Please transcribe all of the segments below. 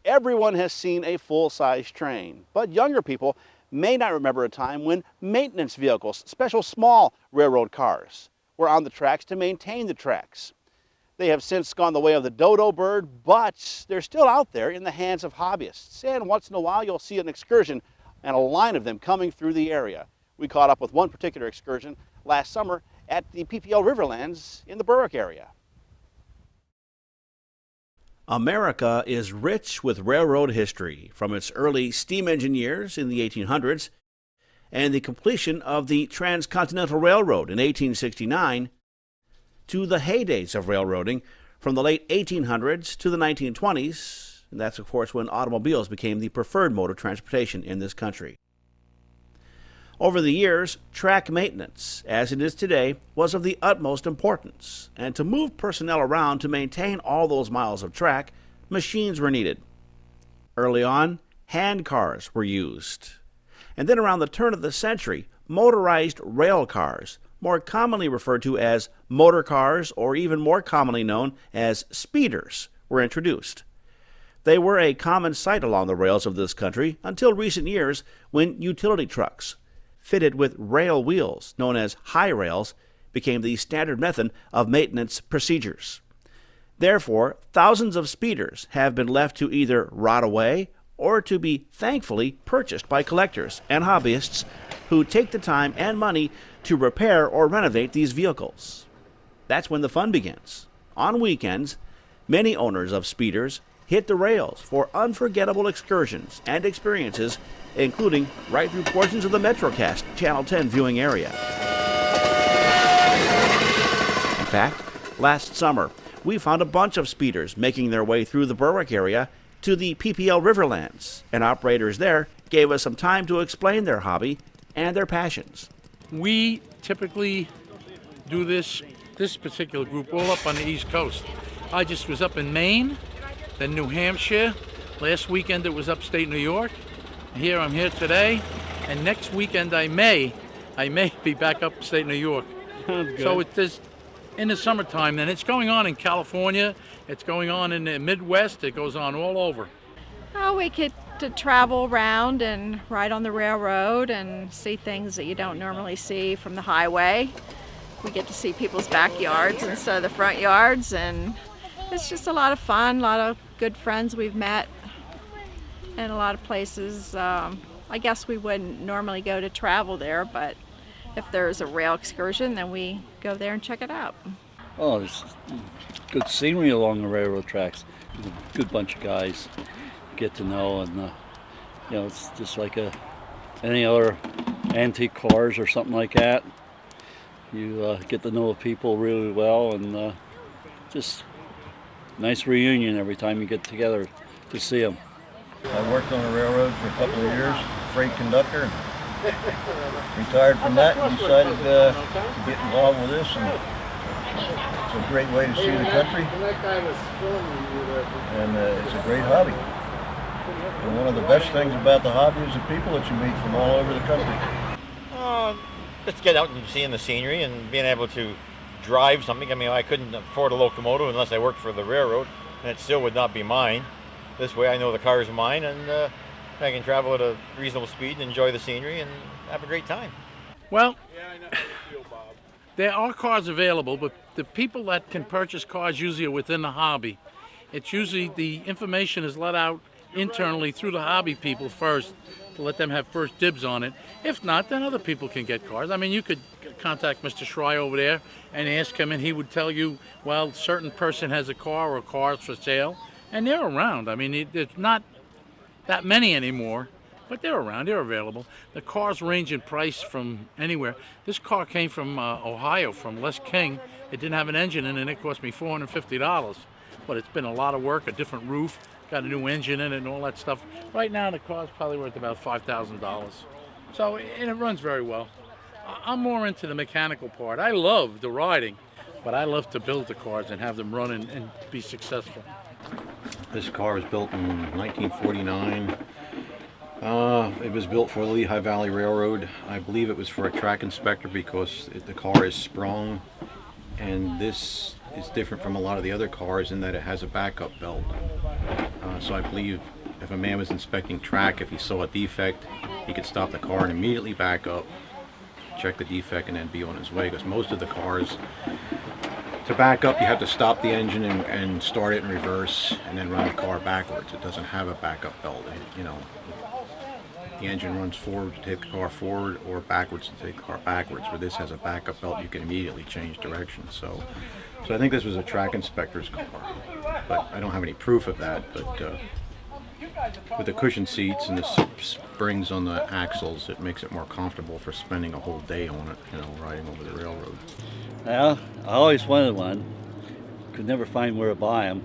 Everyone has seen a full-size train, but younger people may not remember a time when maintenance vehicles, special small railroad cars, were on the tracks to maintain the tracks. They have since gone the way of the dodo bird, but they're still out there in the hands of hobbyists. And once in a while, you'll see an excursion and a line of them coming through the area. We caught up with one particular excursion last summer at the PPL Riverlands in the Berwick area. America is rich with railroad history, from its early steam engine years in the 1800s and the completion of the Transcontinental Railroad in 1869 to the heydays of railroading from the late 1800s to the 1920s, and that's of course when automobiles became the preferred mode of transportation in this country. Over the years, track maintenance, as it is today, was of the utmost importance, and to move personnel around to maintain all those miles of track, machines were needed. Early on, hand cars were used. And then around the turn of the century, motorized rail cars, more commonly referred to as motor cars or even more commonly known as speeders, were introduced. They were a common sight along the rails of this country until recent years when utility trucks, fitted with rail wheels, known as high rails, became the standard method of maintenance procedures. Therefore, thousands of speeders have been left to either rot away or to be thankfully purchased by collectors and hobbyists who take the time and money to repair or renovate these vehicles. That's when the fun begins. On weekends, many owners of speeders hit the rails for unforgettable excursions and experiences, including right through portions of the MetroCast Channel 10 viewing area. In fact, last summer, we found a bunch of speeders making their way through the Berwick area to the PPL Riverlands, and operators there gave us some time to explain their hobby and their passions. We typically do this particular group all up on the East Coast. I just was up in Maine, then New Hampshire. Last weekend it was upstate New York. Here I'm here today, and next weekend I may be back upstate New York. So it's in the summertime. Then it's going on in California. It's going on in the Midwest. It goes on all over. Oh, we get to travel around and ride on the railroad and see things that you don't normally see from the highway. We get to see people's backyards instead of the front yards, and it's just a lot of fun, a lot of good friends we've met, and a lot of places. I guess we wouldn't normally go to travel there, but if there's a rail excursion, then we go there and check it out. Oh, there's good scenery along the railroad tracks. There's a good bunch of guys get to know, and it's just like any other antique cars or something like that. You get to know people really well, and just nice reunion every time you get together to see them. I worked on the railroad for a couple of years, freight conductor. Retired from that and decided to get involved with this, and it's a great way to see the country, and it's a great hobby. And one of the best things about the hobby is the people that you meet from all over the country. Just get out and seeing the scenery and being able to drive something. I mean, I couldn't afford a locomotive unless I worked for the railroad, and it still would not be mine. This way I know the car is mine, and I can travel at a reasonable speed and enjoy the scenery and have a great time. Well, there are cars available, but the people that can purchase cars usually are within the hobby. It's usually the information is let out internally through the hobby people first to let them have first dibs on it. If not, then other people can get cars. I mean, you could contact Mr. Schry over there and ask him, and he would tell you, well, certain person has a car or cars for sale, and they're around. I mean, there's not that many anymore, but they're around, they're available. The cars range in price from anywhere. This car came from Ohio, from Les King. It didn't have an engine in it, and it cost me $450. But it's been a lot of work, a different roof, got a new engine in it and all that stuff. Right now the car's probably worth about $5,000. So, and it runs very well. I'm more into the mechanical part. I love the riding, but I love to build the cars and have them run and be successful. This car was built in 1949. It was built for the Lehigh Valley Railroad. I believe it was for a track inspector because the car is sprung, and this is different from a lot of the other cars in that it has a backup belt. So I believe if a man was inspecting track, if he saw a defect, he could stop the car and immediately back up, check the defect, and then be on his way. Because most of the cars, to back up, you have to stop the engine and start it in reverse and then run the car backwards. It doesn't have a backup belt. You know, the engine runs forward to take the car forward or backwards to take the car backwards. Where this has a backup belt, you can immediately change direction. So I think this was a track inspector's car, but I don't have any proof of that. But with the cushion seats and the springs on the axles, it makes it more comfortable for spending a whole day on it, you know, riding over the railroad. Well, I always wanted one. Could never find where to buy them.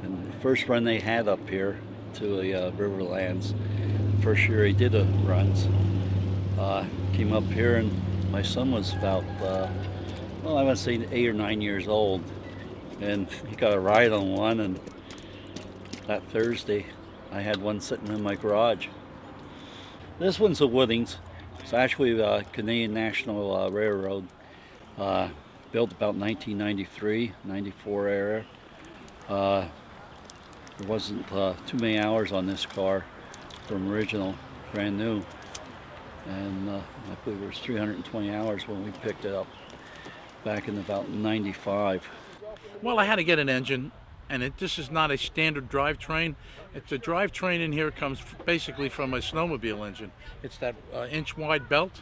And the first run they had up here to the Riverlands, the first year he did the runs, came up here, and my son was about, well, I would say 8 or 9 years old, and he got a ride on one, and that Thursday I had one sitting in my garage. This one's a Woodings. It's actually the Canadian National Railroad, built about 1993, 94 era. There wasn't too many hours on this car from original, brand new. And I believe it was 320 hours when we picked it up back in about 95. Well, I had to get an engine, and this is not a standard drivetrain. The drivetrain in here comes basically from a snowmobile engine. It's that inch-wide belt.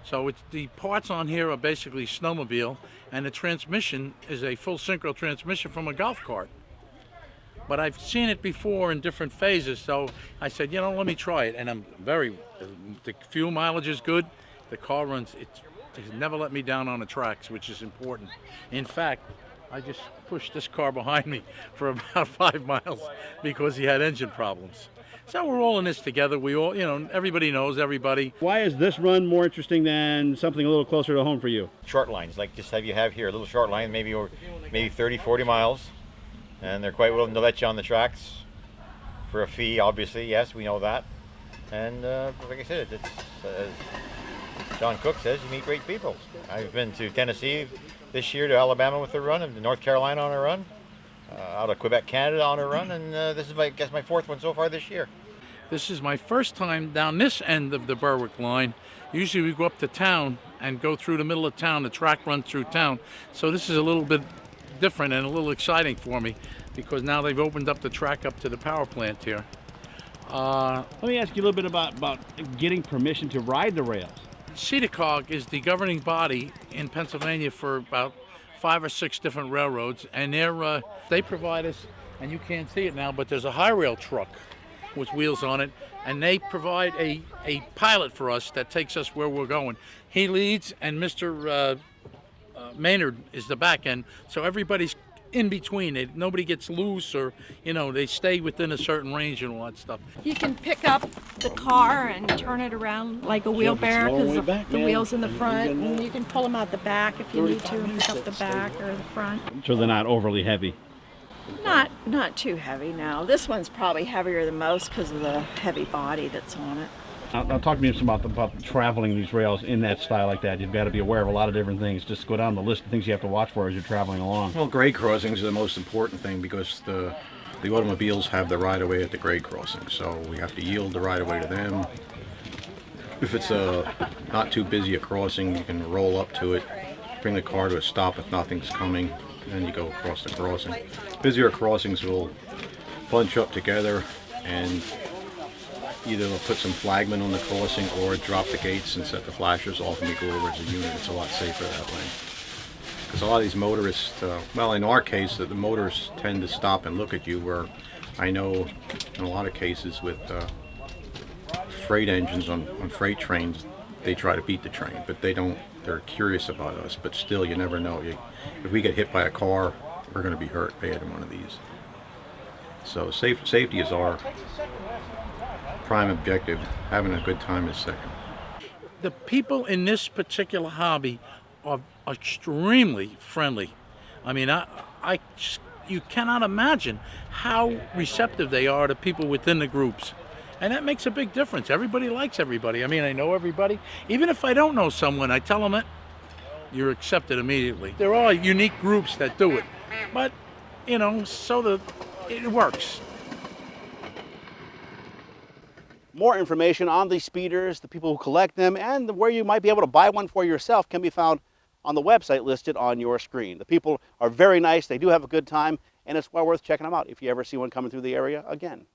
So the parts on here are basically snowmobile, and the transmission is a full synchro transmission from a golf cart. But I've seen it before in different phases, so I said, you know, let me try it. And the fuel mileage is good. The car runs, it's never let me down on the tracks, which is important. In fact, I just pushed this car behind me for about 5 miles because he had engine problems. So we're all in this together. We all, you know, everybody knows everybody. Why is this run more interesting than something a little closer to home for you? Short lines, like just you have here, a little short line, maybe 30, 40 miles. And they're quite willing to let you on the tracks for a fee, obviously, yes, we know that. And like I said, it's, John Cook says, you meet great people. I've been to Tennessee this year, to Alabama with a run, and to North Carolina on a run, out of Quebec, Canada on a run, and this is, I guess, my 4th one so far this year. This is my first time down this end of the Berwick line. Usually we go up to town and go through the middle of town. The track runs through town. So this is a little bit different and a little exciting for me because now they've opened up the track up to the power plant here. Let me ask you a little bit about getting permission to ride the rails. CEDACOG is the governing body in Pennsylvania for about 5 or 6 different railroads, and they provide us, and you can't see it now, but there's a high rail truck with wheels on it, and they provide a pilot for us that takes us where we're going. He leads, and Mr. Maynard is the back end, so everybody's in between. Nobody gets loose, or, you know, they stay within a certain range and all that stuff. You can pick up the car and turn it around like a wheelbarrow because the wheel's in the front, and you can pull them out the back if you need to and pick up the back or the front. So they're not overly heavy? Not too heavy, no. This one's probably heavier than most because of the heavy body that's on it. Now talk to me about traveling these rails in that style like that. You've got to be aware of a lot of different things. Just go down the list of things you have to watch for as you're traveling along. Well, grade crossings are the most important thing because the automobiles have the right-of-way at the grade crossing, so we have to yield the right-of-way to them. If it's not too busy a crossing, you can roll up to it, bring the car to a stop if nothing's coming, and then you go across the crossing. Busier crossings will bunch up together, and either they'll put some flagmen on the crossing or drop the gates and set the flashers off and we go over as a unit. It's a lot safer that way. Because a lot of these motorists, well, in our case, the motorists tend to stop and look at you, where I know in a lot of cases with freight engines on freight trains, they try to beat the train, but they're curious about us, but still you never know. If we get hit by a car, we're going to be hurt bad in one of these. So safety is our prime objective. Having a good time is second. The people in this particular hobby are extremely friendly. I mean, you cannot imagine how receptive they are to people within the groups. And that makes a big difference. Everybody likes everybody. I mean, I know everybody. Even if I don't know someone, I tell them that you're accepted immediately. There are unique groups that do it. But, you know, so it works. More information on these speeders, the people who collect them, and where you might be able to buy one for yourself can be found on the website listed on your screen. The people are very nice, they do have a good time, and it's well worth checking them out if you ever see one coming through the area again.